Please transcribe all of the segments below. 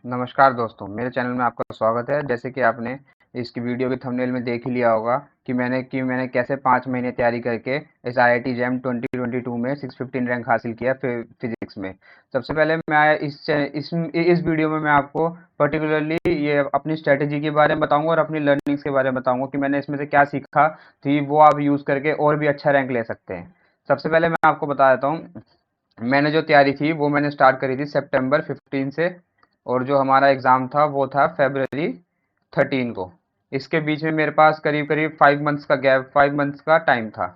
नमस्कार दोस्तों, मेरे चैनल में आपका स्वागत है। जैसे कि आपने इसकी वीडियो के थंबनेल में देख ही लिया होगा कि मैंने कैसे 5 महीने तैयारी करके इस आईआईटी जैम 2022 में 615 रैंक हासिल किया फिजिक्स में। सबसे पहले मैं इस वीडियो में मैं आपको पर्टिकुलरली ये अपनी स्ट्रेटेजी के बारे में बताऊंगा और अपनी लर्निंग्स के बारे में बताऊंगा कि मैंने इसमें से क्या सीखा, तो वो आप यूज़ करके और भी अच्छा रैंक ले सकते हैं। सबसे पहले मैं आपको बता देता हूँ, मैंने जो तैयारी थी वो मैंने स्टार्ट करी थी सितंबर 15 से, और जो हमारा एग्ज़ाम था वो था फरवरी 13 को। इसके बीच में मेरे पास करीब करीब 5 मंथ्स का टाइम था।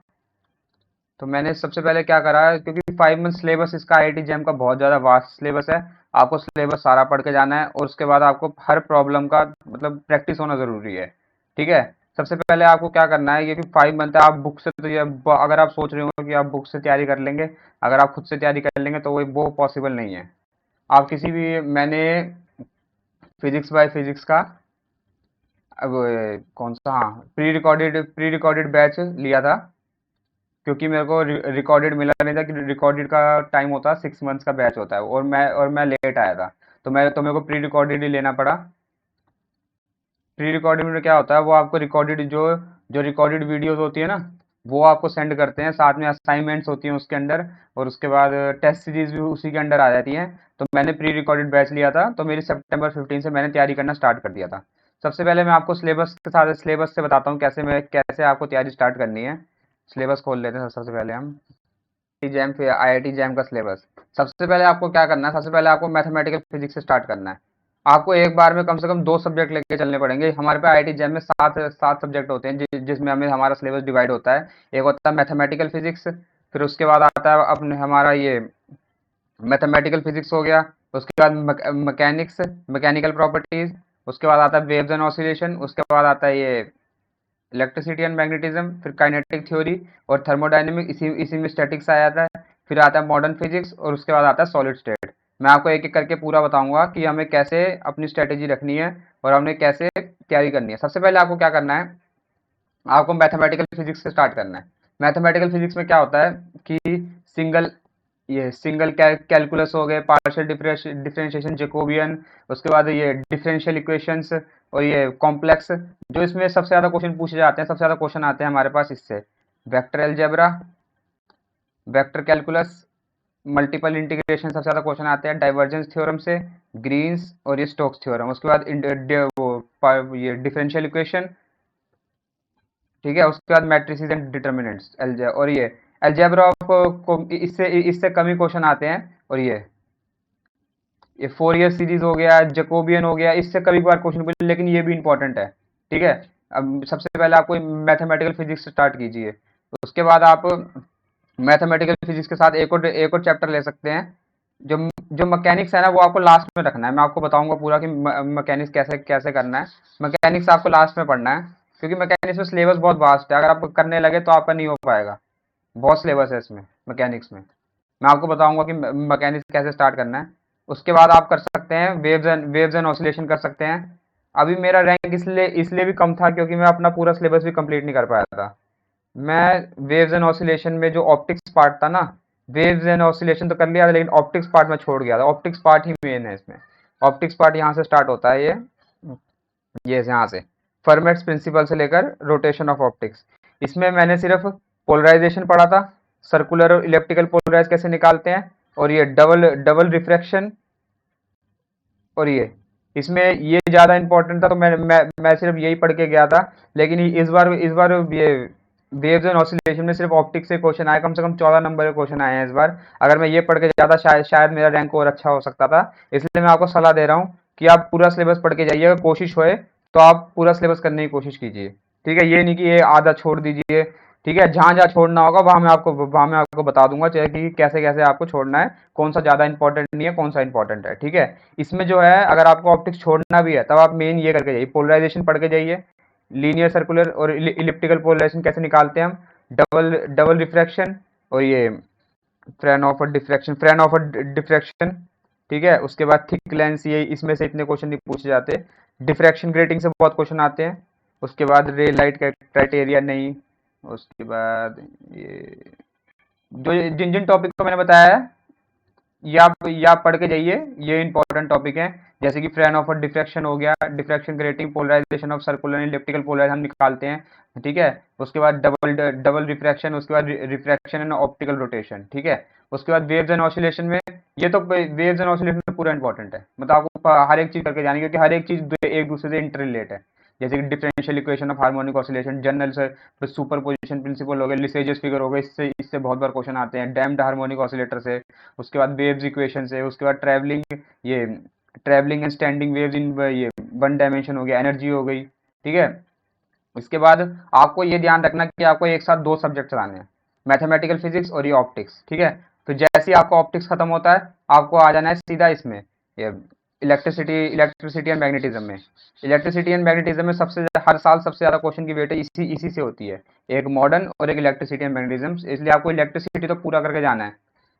तो मैंने सबसे पहले क्या करा, क्योंकि 5 मंथ सिलेबस इसका आईआईटी जैम का बहुत ज़्यादा वास्ट सिलेबस है। आपको सिलेबस सारा पढ़ के जाना है और उसके बाद आपको हर प्रॉब्लम का मतलब प्रैक्टिस होना ज़रूरी है। ठीक है। सबसे पहले आपको क्या करना है, ये कि 5 मंथ है, आप बुक से तो ये अगर आप सोच रहे हो कि आप बुक से तैयारी कर लेंगे, अगर आप खुद से तैयारी कर लेंगे तो वो पॉसिबल नहीं है। आप किसी भी मैंने फिजिक्स बाय फिजिक्स का अब कौन सा, हाँ, प्री रिकॉर्डेड बैच लिया था, क्योंकि मेरे को रिकॉर्डेड मिला नहीं था। कि रिकॉर्डेड का टाइम होता है 6 मंथ्स का बैच होता है, और मैं लेट आया था, तो मेरे को प्री रिकॉर्डेड ही लेना पड़ा। प्री रिकॉर्डेड में क्या होता है, वो आपको रिकॉर्डेड जो जो रिकॉर्डेड वीडियोस होती है ना, वो आपको सेंड करते हैं, साथ में असाइनमेंट्स होती हैं उसके अंदर, और उसके बाद टेस्ट सीरीज भी उसी के अंडर आ जाती हैं। तो मैंने प्री रिकॉर्डेड बैच लिया था, तो मेरी सितंबर 15 से मैंने तैयारी करना स्टार्ट कर दिया था। सबसे पहले मैं आपको सिलेबस से बताता हूँ कैसे आपको तैयारी स्टार्ट करनी है। सिलेबस खोल लेते हैं सबसे पहले हम। आईआईटी जैम का सिलेबस। सबसे पहले आपको क्या करना है, सबसे पहले आपको मैथमेटिकल फिजिक्स से स्टार्ट करना है। आपको एक बार में कम से कम 2 सब्जेक्ट लेके चलने पड़ेंगे। हमारे पे आईआईटी जैम में सात सात सब्जेक्ट होते हैं, जिसमें हमें हमारा सिलेबस डिवाइड होता है। एक होता है मैथमेटिकल फिजिक्स, फिर उसके बाद आता है अपने हमारा ये मैथमेटिकल फिजिक्स हो गया। उसके बाद मैकेनिक्स, मैकेनिकल प्रॉपर्टीज। उसके बाद आता है वेव्स एंड ऑसिलेशन। उसके बाद आता है ये इलेक्ट्रिसिटी एंड मैग्नेटिज्म, फिर काइनेटिक थ्योरी और थर्मोडायनेमिक, इसी इसी में स्टैटिक्स आ जाता है। फिर आता है मॉडर्न फिजिक्स, और उसके बाद आता है सॉलिड स्टेट। मैं आपको एक एक करके पूरा बताऊंगा कि हमें कैसे अपनी स्ट्रेटेजी रखनी है और हमने कैसे तैयारी करनी है। सबसे पहले आपको क्या करना है, आपको मैथमेटिकल फिजिक्स से स्टार्ट करना है। मैथमेटिकल फिजिक्स में क्या होता है कि सिंगल सिंगल कैलकुलस हो गए, पार्शियल डिफरेंशिएशन, जैकोबियन, उसके बाद ये डिफरेंशियल इक्वेशंस, और ये कॉम्प्लेक्स। जो इसमें सबसे ज़्यादा क्वेश्चन पूछे जाते हैं, सबसे ज़्यादा क्वेश्चन आते हैं हमारे पास इससे: vector algebra, vector calculus, multiple integration सबसे ज़्यादा क्वेश्चन आते हैं, डाइवर्जेंस थ्योरम से, ग्रीन्स और ये स्टोक्स थ्योरम। उसके बाद ये डिफरेंशियल इक्वेशन। ठीक है। उसके बाद मैट्रिसेस एंड डिटर्मिनेंट्स, और ये अलजेब्रा ऑफ को इससे इससे कम ही क्वेश्चन आते हैं। और ये फोरियर सीरीज हो गया, जैकोबियन हो गया, इससे कभी कभार क्वेश्चन पूछे, लेकिन ये भी इंपॉर्टेंट है। ठीक है। अब सबसे पहले आपको मैथमेटिकल फिजिक्स से स्टार्ट कीजिए। उसके बाद आप मैथमेटिकल फिजिक्स के साथ एक और चैप्टर ले सकते हैं। जो जो मैकेनिक्स है ना, वो आपको लास्ट में रखना है। मैं आपको बताऊंगा पूरा कि मैकेनिक्स कैसे कैसे करना है। मैकेनिक्स आपको लास्ट में पढ़ना है, क्योंकि मैकेनिक्स में सिलेबस बहुत वास्ट है। अगर आप करने लगे तो आपका नहीं हो पाएगा, बहुत सिलेबस है इसमें मैकेनिक्स में। मैं आपको बताऊंगा कि मैकेनिक्स कैसे स्टार्ट करना है। उसके बाद आप कर सकते हैं वेव्स एंड ऑसिलेशन कर सकते हैं। अभी मेरा रैंक इसलिए इसलिए भी कम था, क्योंकि मैं अपना पूरा सिलेबस भी कंप्लीट नहीं कर पाया था। मैं वेव्स एंड ऑसिलेशन में जो ऑप्टिक्स पार्ट था ना, वेव्स एंड ऑसिलेशन तो कर लिया था, लेकिन ऑप्टिक्स पार्ट में छोड़ गया था। ऑप्टिक्स पार्ट ही मेन है इसमें। ऑप्टिक्स पार्ट यहाँ से स्टार्ट होता है, ये यहाँ से फर्मेट्स प्रिंसिपल से लेकर रोटेशन ऑफ ऑप्टिक्स। इसमें मैंने सिर्फ पोलराइजेशन पढ़ा था, सर्कुलर और इलेप्टिकल पोलराइज कैसे निकालते हैं, और ये डबल डबल रिफ्रैक्शन। और ये इसमें ये ज़्यादा इंपॉर्टेंट था, तो मैं सिर्फ यही पढ़ के गया था। लेकिन इस बार ये वेव्स एंड ऑसिलेशन में सिर्फ ऑप्टिक्स से क्वेश्चन आए, कम से कम 14 नंबर के क्वेश्चन आए हैं इस बार। अगर मैं ये पढ़ के जाता, शायद मेरा रैंक और अच्छा हो सकता था। इसलिए मैं आपको सलाह दे रहा हूँ कि आप पूरा सिलेबस पढ़ के जाइए। अगर कोशिश होए तो आप पूरा सिलेबस करने की कोशिश कीजिए। ठीक है, ये नहीं कि ये आधा छोड़ दीजिए। ठीक है, जहाँ जहाँ छोड़ना होगा वहाँ मैं आपको बता दूंगा, चाहे कि कैसे कैसे आपको छोड़ना है, कौन सा ज़्यादा इंपॉर्टेंट नहीं है, कौन सा इंपॉर्टेंट है। ठीक है। इसमें जो है, अगर आपको ऑप्टिक्स छोड़ना भी है तब आप मेन ये करके जाइए, पोलराइजेशन पढ़ के जाइए, लीनियर सर्कुलर और इलिप्टिकल पोलराइजेशन कैसे निकालते हैं हम, डबल डबल रिफ्रैक्शन, और ये फ्रेन ऑफ डिफ्रैक्शन। ठीक है। उसके बाद थिक लेंस, ये इसमें से इतने क्वेश्चन नहीं पूछे जाते। डिफ्रैक्शन ग्रेटिंग से बहुत क्वेश्चन आते हैं। उसके बाद रे लाइट क्राइटेरिया नहीं। उसके बाद ये जो जिन जिन टॉपिक को मैंने बताया है, ये आप पढ़ के जाइए, ये इंपॉर्टेंट टॉपिक है। जैसे कि फ्रेनहोफर डिफ्रैक्शन हो गया, डिफ्रैक्शन के rating, polarization of circular elliptical polarize हम निकालते हैं, ठीक है। उसके बाद डबल डबल रिफ्रैक्शन, उसके बाद रिफ्रैक्शन एंड ऑप्टिकल रोटेशन, ठीक है। उसके बाद वेव्स एंड ऑसिलेशन में, ये तो वेव्स एंड ऑसिलेशन में पूरा इंपॉर्टेंट है, मतलब आपको हर एक चीज करके जानी है, क्योंकि हर एक चीज एक दूसरे से इंटर रिलेट है। जैसे कि differential equation of harmonic oscillation, general से सुपरपोजिशन प्रिंसिपल हो गए, लिसेजियस फिगर हो गए, इससे इससे बहुत बार क्वेश्चन आते हैं, डैम्प्ड हार्मोनिक ऑसिलेटर से। उसके बाद वेव्स इक्वेशन से, उसके बाद ये travelling and standing waves in ये वन डायमेंशन हो गया, एनर्जी हो गई, ठीक है। इसके बाद आपको ये ध्यान रखना कि आपको एक साथ दो सब्जेक्ट चलाने हैं, मैथमेटिकल फिजिक्स और ये ऑप्टिक्स, ठीक है। तो जैसे ही आपको ऑप्टिक्स खत्म होता है, आपको आ जाना है सीधा इसमें, ये इलेक्ट्रिसिटी एंड मैग्नेटिज्म में। इलेक्ट्रिसिटी एंड मैग्नेटिज्म में हर साल सबसे ज्यादा क्वेश्चन की वेटेज इसी इसी से होती है, एक मॉडर्न और एक इलेक्ट्रिसिटी एंड मैग्नेटिज्म। इसलिए आपको इलेक्ट्रिसिटी तो पूरा करके जाना है।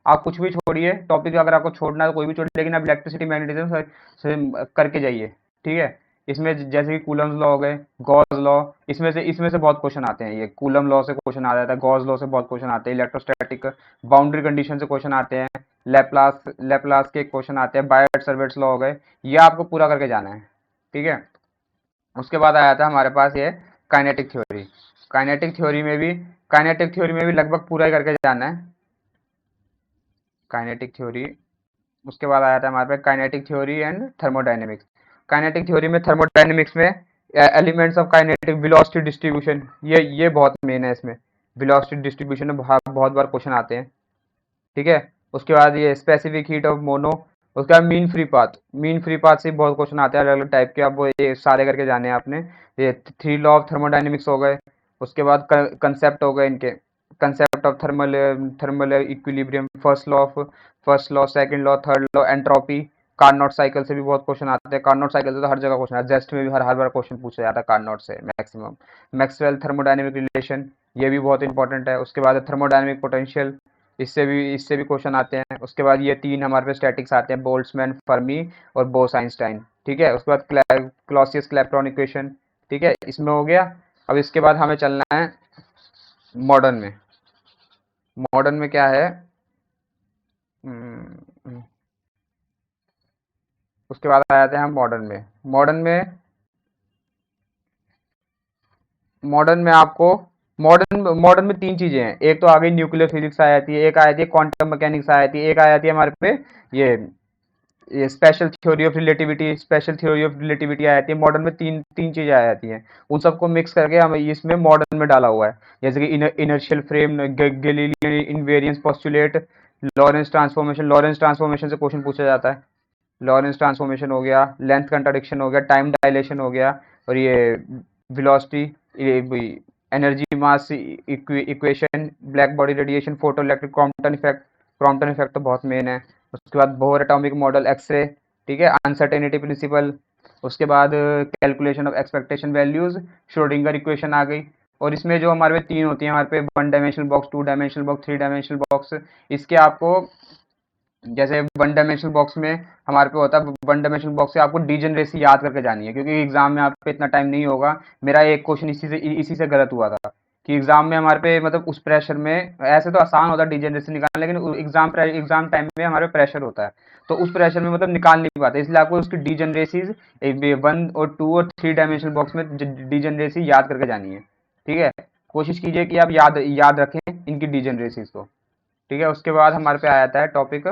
आप कुछ भी छोड़िए टॉपिक, अगर आपको छोड़ना है तो कोई भी छोड़िए, लेकिन आप इलेक्ट्रिसिटी मैग्नेटिज्म से करके जाइए, ठीक है। इसमें जैसे कि कूलम्स लॉ हो गए, गॉस लॉ, इसमें से बहुत क्वेश्चन आते हैं। ये कूलम लॉ से क्वेश्चन आ जाता है, गॉस लॉ से बहुत क्वेश्चन आते हैं, इलेक्ट्रोस्टैटिक बाउंड्री कंडीशन से क्वेश्चन आते हैं, लेप्लास के क्वेश्चन आते हैं, बायट सर्वेट्स लॉ हो गए। ये आपको पूरा करके जाना है, ठीक है। उसके बाद आया था हमारे पास ये काइनेटिक थ्योरी। काइनेटिक थ्योरी में भी लगभग पूरा ही करके जाना है काइनेटिक थ्योरी। उसके बाद आया था हमारे पास kinetic theory and thermodynamics. Kinetic theory में, थर्मोडायनेमिक्स में elements of kinetic velocity distribution, ये बहुत मेन है इसमें। वेलोसिटी डिस्ट्रीब्यूशन में बहुत बार क्वेश्चन आते हैं, ठीक है। उसके बाद ये स्पेसिफिक हीट ऑफ मोनो। उसके बाद मीन फ्री पाथ से बहुत क्वेश्चन आते हैं अलग अलग टाइप के, अब वो ये सारे करके जाने हैं आपने। ये थ्री लॉ ऑफ थर्मोडायनेमिक्स हो गए। उसके बाद कंसेप्ट हो गए इनके, concept of thermal thermal equilibrium, first law, second law, third law, entropy. Carnot cycle से भी बहुत क्वेश्चन आते हैं। कार्नोट साइकिल से तो हर जगह क्वेश्चन आता है, जेस्ट में भी हर हर बार क्वेश्चन पूछा जाता है कार्नोट से मैक्सिमम। मैक्सवेल थर्मोडायनेमिक रिलेशन, ये भी बहुत इंपॉर्टेंट है। उसके बाद थर्मोडायनेमिक पोटेंशियल, इससे भी क्वेश्चन आते हैं। उसके बाद ये तीन हमारे पे स्टैटिक्स आते हैं, बोल्ट्जमैन, फर्मी और बोस आइंस्टाइन, ठीक है। उसके बाद क्लॉसियस क्लैपेरॉन इक्वेशन, ठीक है, इसमें हो गया। अब इसके बाद हमें चलना है मॉडर्न में। मॉडर्न में क्या है, हम्म, उसके बाद आ जाते हैं हम मॉडर्न में। मॉडर्न में आपको, मॉडर्न में तीन चीजें हैं। एक तो आ गई न्यूक्लियर फिजिक्स आ जाती है, एक आ जाती है क्वांटम मैकेनिक्स आ जाती है, एक आ जाती है हमारे पे ये ये स्पेशल थ्योरी ऑफ रिलेटिविटी आ जाती है। मॉडर्न में तीन तीन चीजें आ जाती हैं, उन सबको मिक्स करके हमें इसमें मॉडर्न में डाला हुआ है। जैसे कि inertial frame, Galilean invariance postulate, Lorentz transformation से क्वेश्चन पूछा जाता है। लॉरेंस ट्रांसफॉर्मेशन हो गया, लेंथ कंट्राडिक्शन हो गया, टाइम डायलेशन हो गया, और ये वेलोसिटी, एनर्जी मास equation, black body radiation, photo electric Crompton effect तो बहुत मेन है। उसके बाद बोहर एटॉमिक मॉडल, एक्सरे, ठीक है, अनसर्टेनिटी प्रिंसिपल। उसके बाद calculation of expectation values, Schrodinger equation आ गई। और इसमें जो हमारे पे तीन होती है, हमारे पे one dimensional box, two dimensional box, three dimensional box. इसके आपको, जैसे वन डायमेंशनल बॉक्स में हमारे पे होता है, वन डायमेंशनल बॉक्स से आपको डीजनरेसी याद करके जानी है, क्योंकि एग्जाम में आप पे इतना टाइम नहीं होगा। मेरा एक क्वेश्चन इसी से गलत हुआ था कि एग्जाम में हमारे पे, मतलब उस प्रेशर में, ऐसे तो आसान होता है डीजनरेसी निकालना, लेकिन एग्जाम टाइम में हमारे प्रेशर होता है, तो उस प्रेशर में मतलब निकाल नहीं पाते, इसलिए आपको उसकी डीजनरेसीज वन और टू और थ्री डायमेंशनल बॉक्स में डीजनरेसी याद करके जानी है, ठीक है। कोशिश कीजिए कि आप याद याद रखें इनकी डीजनरेसीज को, ठीक है। उसके बाद हमारे पे आ जाता है टॉपिक,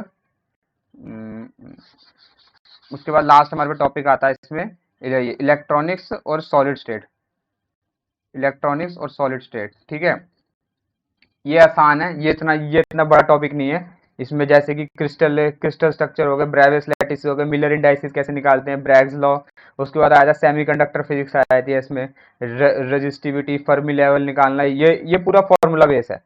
उसके बाद लास्ट हमारे पे टॉपिक आता है इसमें, इलेक्ट्रॉनिक्स और सॉलिड स्टेट, ठीक है। ये आसान है, ये इतना बड़ा टॉपिक नहीं है। इसमें जैसे कि क्रिस्टल स्ट्रक्चर हो गए, ब्रेवियस लैटिस हो गए, मिलर इंडाइसिस कैसे निकालते हैं, ब्रैग्स लॉ। उसके बाद आया सेमीकंडक्टर फिजिक्स आ जाती है इसमें, रजिस्टिविटी, फर्मी लेवल निकालना, ये पूरा फॉर्मूला बेस है।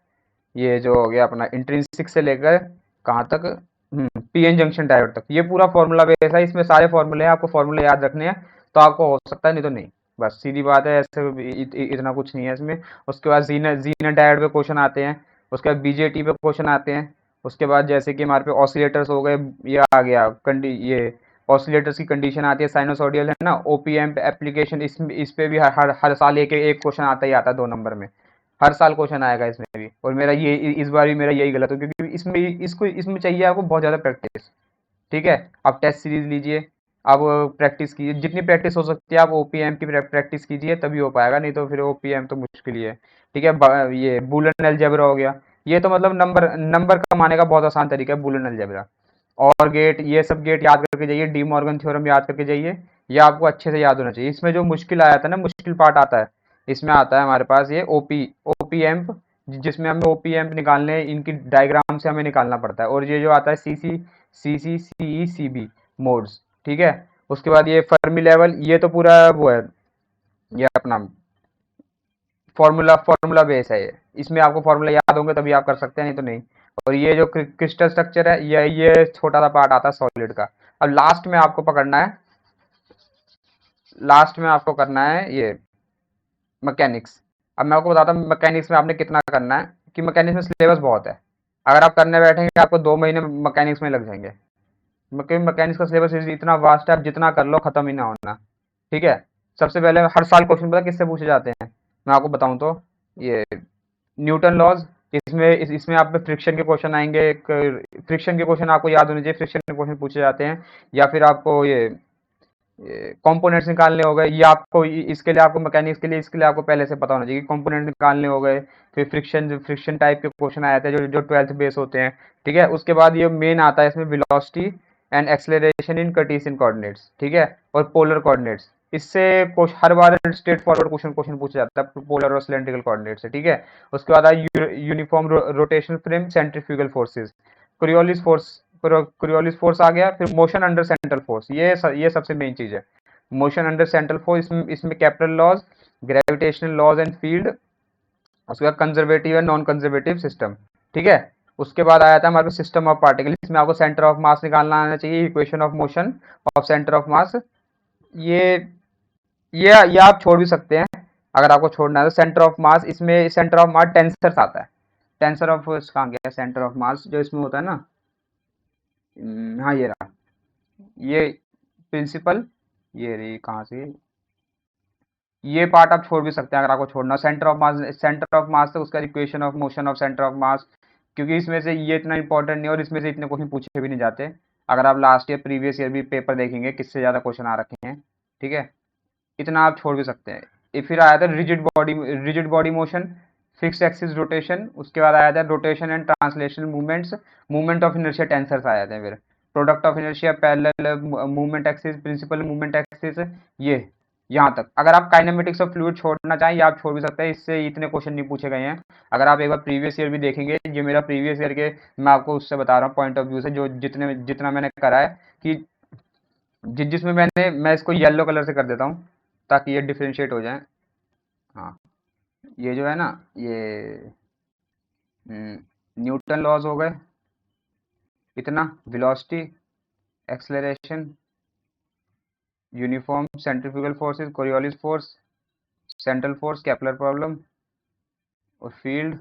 ये जो हो गया अपना इंट्रिंसिक से लेकर कहाँ तक, पीएन जंक्शन डायोड तक, ये पूरा फॉर्मूला बेस है। इसमें सारे फॉर्मूले हैं, आपको फॉर्मूले याद रखने हैं तो आपको हो सकता है, नहीं तो नहीं। बस सीधी बात है, ऐसे इतना कुछ नहीं है इसमें। उसके बाद जीना डायोड पे क्वेश्चन आते हैं। उसके बाद बीजेटी पे क्वेश्चन आते हैं। उसके बाद जैसे कि हमारे पे ऑसिलेटर्स हो गए, ये आ गया ये ऑसिलेटर्स की कंडीशन आती है, साइनोसॉइडल है ना, ओपीएम एप्लीकेशन, इस पे भी हर हर साल एक एक क्वेश्चन आता ही आता है 2 नंबर में। हर साल क्वेश्चन आएगा इसमें भी, और मेरा ये इस बार भी मेरा यही गलत हो, क्योंकि इसमें चाहिए आपको बहुत ज़्यादा प्रैक्टिस। ठीक है, आप टेस्ट सीरीज लीजिए, आप प्रैक्टिस कीजिए, जितनी प्रैक्टिस हो सकती है आप ओपीएम की प्रैक्टिस कीजिए, तभी हो पाएगा, नहीं तो फिर ओपीएम तो मुश्किल ही है। ठीक है, ये बूलियन अलजेब्रा हो गया, ये तो मतलब नंबर नंबर कमाने का बहुत आसान तरीका है बूलियन अलजेब्रा। और गेट, ये सब गेट याद करके जाइए, डी मॉर्गन थ्योरम याद करके जाइए, ये आपको अच्छे से याद होना चाहिए। इसमें जो मुश्किल आया था ना, मुश्किल पार्ट आता है, इसमें आता है हमारे पास ये ओपीएम्प, जिसमें हमें ओपीएम्प निकालने, इनकी डायग्राम से हमें निकालना पड़ता है, और ये जो आता है सीसी मोड्स। ठीक है, उसके बाद ये फर्मी लेवल, ये तो पूरा वो है, ये अपना फॉर्मूला बेस है ये, इसमें आपको फॉर्मूला याद होंगे तभी आप कर सकते हैं, नहीं तो नहीं। और ये जो क्रिस्टल स्ट्रक्चर है, ये छोटा सा पार्ट आता है सॉलिड का। अब लास्ट में आपको पकड़ना है, लास्ट में आपको करना है ये मैकेनिक्स। अब मैं आपको बताता हूँ मैकेनिक्स में आपने कितना करना है, कि मैकेनिक्स में सिलेबस बहुत है। अगर आप करने बैठेंगे आपको 2 महीने मैकेनिक्स में लग जाएंगे, क्योंकि मैकेनिक्स का सिलेबस इतना वास्ट है, आप जितना कर लो खत्म ही ना होना। ठीक है, सबसे पहले हर साल क्वेश्चन पता किससे पूछे जाते हैं, मैं आपको बताऊं तो ये न्यूटन लॉज, इसमें आप पे फ्रिक्शन के क्वेश्चन आएंगे, फ्रिक्शन के क्वेश्चन आपको याद होने चाहिए, फ्रिक्शन के क्वेश्चन पूछे जाते हैं। या फिर आपको ये कंपोनेंट्स निकालने हो गए, ये आपको इसके लिए, आपको मैकेनिक्स के लिए, इसके लिए आपको पहले से पता होना चाहिए कि कंपोनेंट निकालने हो गए। फिर फ्रिक्शन टाइप के क्वेश्चन आए थे जो जो 12th बेस होते हैं। ठीक है, उसके बाद ये मेन आता है इसमें velocity and acceleration in Cartesian coordinates. ठीक है, और पोलर कोऑर्डिनेट्स, इससे हर बार स्ट्रेट फॉरवर्ड क्वेश्चन पूछा जाता है पोलर और सिलेंड्रिकल कोऑर्डिनेट से। ठीक है, उसके बाद आया uniform rotation frame, centrifugal forces, Coriolis force आ गया। फिर मोशन अंडर सेंट्रल फोर्स, ये सबसे मेन चीज है, मोशन अंडर सेंट्रल फोर्स। इसमें Kepler's laws, gravitational laws and field, उसके बाद conservative and non conservative system. ठीक है, उसके बाद आया था हमारे पास सिस्टम ऑफ पार्टिकल, इसमें आपको सेंटर ऑफ मास निकालना आना चाहिए, equation of motion of centre of mass. ये ये आप छोड़ भी सकते हैं, अगर आपको छोड़ना है तो। सेंटर ऑफ मास, इसमें सेंटर ऑफ मास टेंसर आता है, टेंसर ऑफ कहाँ गया सेंटर ऑफ मास जो इसमें होता है ना, हाँ ये रहा, ये प्रिंसिपल, ये रही कहाँ से, ये पार्ट आप छोड़ भी सकते हैं अगर आपको छोड़ना। सेंटर ऑफ मास से उसका equation of motion of centre of mass, क्योंकि इसमें से ये इतना इंपॉर्टेंट नहीं, और इसमें से इतने क्वेश्चन पूछे भी नहीं जाते। अगर आप लास्ट ईयर प्रीवियस ईयर भी पेपर देखेंगे, किससे ज़्यादा क्वेश्चन आ रखे हैं। ठीक है, इतना आप छोड़ भी सकते हैं। फिर आया था rigid body motion, fix axis rotation, उसके बाद आया था rotation and translation movements, movement of inertia tensors आए थे। फिर product of inertia, parallel movement axis, principal movement axis, ये यहाँ तक। अगर आप काइनेमेटिक्स ऑफ फ्लूइड छोड़ना चाहें, या आप छोड़ भी सकते हैं, इससे इतने क्वेश्चन नहीं पूछे गए हैं। अगर आप एक बार प्रीवियस ईयर भी देखेंगे, ये मेरा प्रीवियस ईयर के, मैं आपको उससे बता रहा हूँ पॉइंट ऑफ व्यू से, जो जितना मैंने करा है, कि जिसमें मैं इसको येलो कलर से कर देता हूँ ताकि ये डिफ्रेंशिएट हो जाए। हाँ, ये जो है ना, ये न्यूटन लॉज हो गए, इतना velocity, acceleration, uniform centrifugal forces, Coriolis force, central force, Kepler problem, और फील्ड,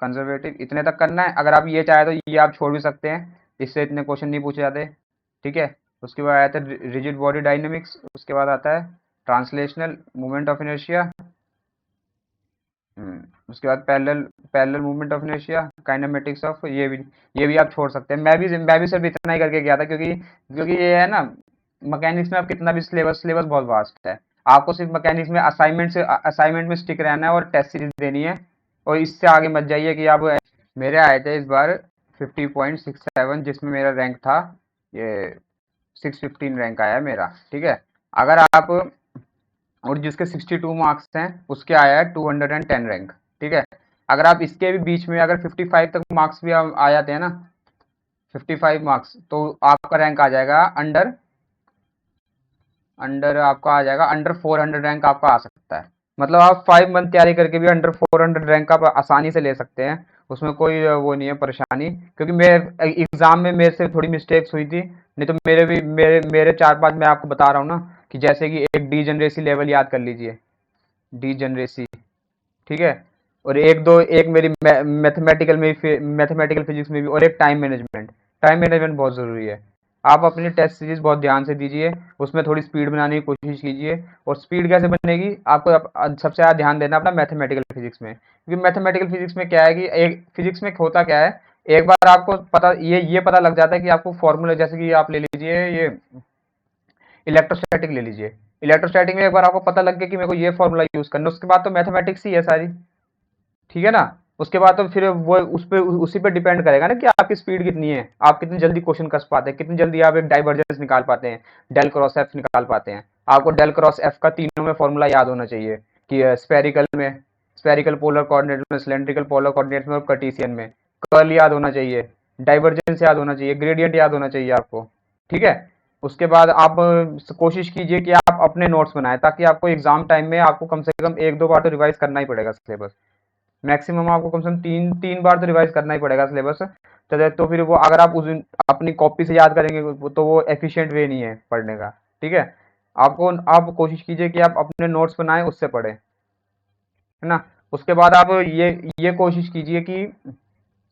कंजर्वेटिव, इतने तक करना है। अगर आप ये चाहे तो ये आप छोड़ भी सकते हैं, इससे इतने क्वेश्चन नहीं पूछे जाते। ठीक है, उसके बाद आता है रिजिड बॉडी डायनेमिक्स, उसके बाद आता है ट्रांसलेशनल, मूवमेंट ऑफ इनर्शिया, उसके बाद parallel movement of inertia, kinematics of, ये भी आप छोड़ सकते हैं। मैं भी सिर्फ इतना ही करके गया था, क्योंकि ये है ना, मैकेनिक्स में आप कितना भी सिलेबस बहुत वास्ट है। आपको सिर्फ मैकेनिक्स में असाइनमेंट में स्टिक रहना है और टेस्ट सीरीज देनी है, और इससे आगे मत जाइए कि आप। मेरे आए थे इस बार 50.67, जिसमें मेरा रैंक था ये 615 रैंक आया है मेरा। ठीक है, अगर आप, और जिसके 62 मार्क्स हैं उसके आया है 210 रैंक। ठीक है, अगर आप इसके भी बीच में अगर 55 तक मार्क्स भी आ जाते हैं ना, 55 मार्क्स, तो आपका रैंक आ जाएगा अंडर अंडर आपका आ जाएगा अंडर 400 रैंक आपका आ सकता है। मतलब आप 5 मंथ तैयारी करके भी अंडर 400 रैंक आप आसानी से ले सकते हैं, उसमें कोई वो नहीं है परेशानी। क्योंकि मेरे एग्जाम में मेरे से थोड़ी मिस्टेक्स हुई थी, नहीं तो मेरे 4-5 मैं आपको बता रहा हूँ ना, कि जैसे कि एक डी जनरेसी लेवल याद कर लीजिए, डी जनरेसी। ठीक है, और एक मेरी मैथमेटिकल फिजिक्स में भी, और एक टाइम मैनेजमेंट बहुत ज़रूरी है। आप अपनी टेस्ट सीरीज बहुत ध्यान से दीजिए, उसमें थोड़ी स्पीड बनाने की कोशिश कीजिए। और स्पीड कैसे बनेगी, आपको सबसे ज़्यादा ध्यान देना अपना मैथमेटिकल फिजिक्स में, क्योंकि मैथमेटिकल फिजिक्स में क्या है कि एक फिजिक्स में होता क्या है, एक बार आपको पता ये पता लग जाता है कि आपको फॉर्मूला, जैसे कि आप ले लीजिए ये इलेक्ट्रोस्टैटिक ले लीजिए। इलेक्ट्रोस्टैटिक में एक बार आपको पता लग गया कि मेरे को ये फॉर्मूला यूज करना है, उसके बाद तो मैथमेटिक्स ही है सारी, ठीक है ना। उसके बाद तो फिर वो उस पे उसी पे डिपेंड करेगा ना कि आपकी स्पीड कितनी है, आप कितनी जल्दी क्वेश्चन कस पाते हैं, कितनी जल्दी आप एक डाइवर्जेंस निकाल पाते हैं, डेल क्रॉस एफ निकाल पाते हैं। आपको डेल क्रॉस एफ का तीनों में फॉर्मूला याद होना चाहिए कि स्पेरिकल में, स्पेरिकल पोलर कोऑर्डिनेट में, सिलेंड्रिकल पोलर कोऑर्डिनेट में और कार्टेशियन में। कर्ल याद होना चाहिए, डाइवर्जेंस याद होना चाहिए, ग्रेडियंट याद होना चाहिए आपको, ठीक है। उसके बाद आप कोशिश कीजिए कि आप अपने नोट्स बनाएं, ताकि आपको एग्जाम टाइम में आपको कम से कम एक दो बार तो रिवाइज करना ही पड़ेगा सिलेबस। मैक्सिमम आपको कम से कम तीन तीन बार तो रिवाइज करना ही पड़ेगा सिलेबस। तो फिर वो अगर आप उस अपनी कॉपी से याद करेंगे तो वो एफिशिएंट वे नहीं है पढ़ने का, ठीक है। आपको आप कोशिश कीजिए कि आप अपने नोट्स बनाएं, उससे पढ़ें, है ना। उसके बाद आप ये कोशिश कीजिए कि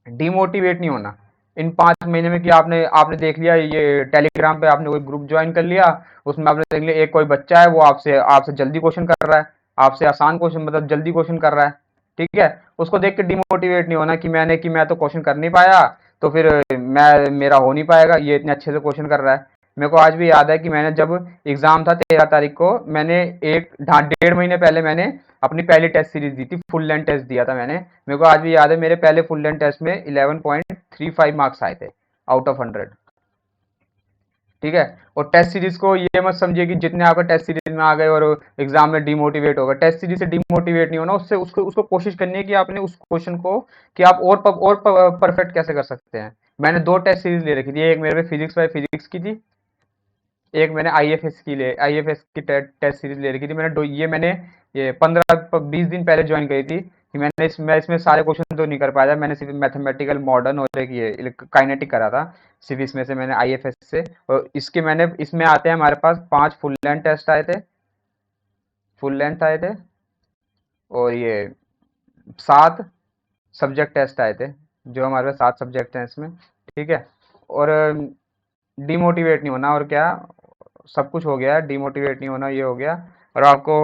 डिमोटिवेट नहीं होना इन 5 महीने में, कि आपने आपने देख लिया ये टेलीग्राम पे आपने कोई ग्रुप ज्वाइन कर लिया, उसमें आपने देख लिया एक कोई बच्चा है, वो आपसे आपसे जल्दी क्वेश्चन कर रहा है, आपसे आसान क्वेश्चन मतलब जल्दी क्वेश्चन कर रहा है, ठीक है। उसको देख के डिमोटिवेट नहीं होना कि मैं तो क्वेश्चन कर नहीं पाया, तो फिर मैं मेरा हो नहीं पाएगा, ये इतने अच्छे से क्वेश्चन कर रहा है। मेरे को आज भी याद है कि मैंने जब एग्जाम था 13 तारीख को, मैंने एक 1.5 महीने पहले मैंने अपनी पहली टेस्ट सीरीज दी थी, फुल लेंथ टेस्ट दिया था मैंने। मेरे को आज भी याद है, मेरे पहले फुल लेंथ टेस्ट में 11.35 मार्क्स आए थे आउट ऑफ 100, ठीक है। और टेस्ट सीरीज को ये मत समझिए कि जितने आपका टेस्ट सीरीज में आ गए और एग्जाम में डिमोटिवेट होगा, टेस्ट सीरीज से डिमोटिवेट नहीं होना, उससे उसको उसको कोशिश करनी है कि आपने उस क्वेश्चन को कि आप और परफेक्ट कैसे कर सकते हैं। मैंने 2 टेस्ट सीरीज ले रखी थी, एक मेरे पे फिजिक्स बाय फिजिक्स की थी, एक मैंने आईएफएस की टेस्ट सीरीज ले रखी थी। मैंने ये 15-20 दिन पहले ज्वाइन करी थी, कि मैं इसमें सारे क्वेश्चन तो नहीं कर पाया था, मैंने सिर्फ मैथमेटिकल मॉडर्न और एक ये काइनेटिक करा था सिविक्स में से, मैंने आईएफएस से। और इसमें आते हैं हमारे पास 5 फुल लेंथ टेस्ट आए थे, फुल लेंथ आए थे, और ये 7 सब्जेक्ट टेस्ट आए थे, जो हमारे पास 7 सब्जेक्ट हैं इसमें, ठीक है। और डिमोटिवेट नहीं होना, और क्या, सब कुछ हो गया है, डिमोटिवेट नहीं होना, ये हो गया। और आपको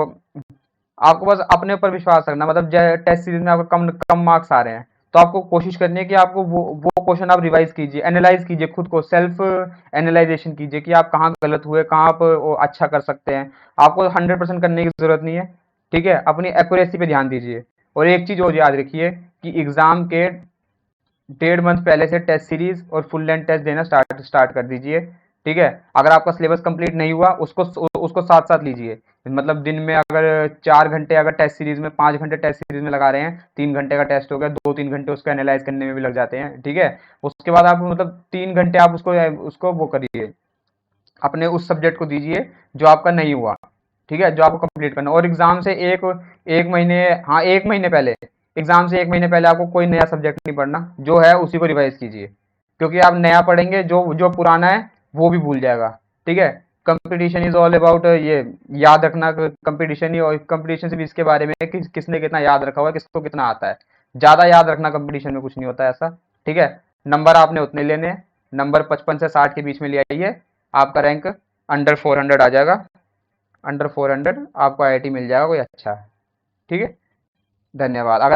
आपको बस अपने ऊपर विश्वास रखना, मतलब टेस्ट सीरीज में आपको कम कम मार्क्स आ रहे हैं, तो आपको कोशिश करनी है कि आपको वो क्वेश्चन आप रिवाइज कीजिए, एनालाइज कीजिए, खुद को सेल्फ एनालाइजेशन कीजिए कि आप कहाँ गलत हुए, कहाँ आप वो अच्छा कर सकते हैं। आपको 100% करने की जरूरत नहीं है, ठीक है। अपनी एक्यूरेसी पे ध्यान दीजिए। और एक चीज और याद रखिए कि एग्जाम के 1.5 मंथ पहले से टेस्ट सीरीज और फुल लेंथ टेस्ट देना स्टार्ट कर दीजिए, ठीक है। अगर आपका सिलेबस कंप्लीट नहीं हुआ, उसको उसको साथ साथ लीजिए, मतलब दिन में अगर 4 घंटे अगर टेस्ट सीरीज में, 5 घंटे टेस्ट सीरीज में लगा रहे हैं, 3 घंटे का टेस्ट हो गया, 2-3 घंटे उसको एनालाइज करने में भी लग जाते हैं, ठीक है। उसके बाद आप मतलब 3 घंटे आप उसको उसको वो करिए, अपने उस सब्जेक्ट को दीजिए जो आपका नहीं हुआ, ठीक है, जो आपको कंप्लीट करना। और एग्जाम से एक एक महीने हाँ 1 महीने पहले, एग्जाम से 1 महीने पहले आपको कोई नया सब्जेक्ट नहीं पढ़ना, जो है उसी को रिवाइज कीजिए, क्योंकि आप नया पढ़ेंगे, जो जो पुराना है वो भी भूल जाएगा, ठीक है। कंपटीशन इज ऑल अबाउट ये याद रखना, कंपटीशन ही, और कंपटीशन सिर्फ इसके बारे में है कि किसने कितना याद रखा हुआ है, किसको कितना आता है। ज्यादा याद रखना कंपटीशन में कुछ नहीं होता ऐसा, ठीक है। नंबर आपने उतने लेने हैं, नंबर 55 से 60 के बीच में ले आइए, आपका रैंक अंडर 400 आ जाएगा, अंडर 400 आपको आईआईटी मिल जाएगा कोई अच्छा, ठीक है। धन्यवाद। अगर आप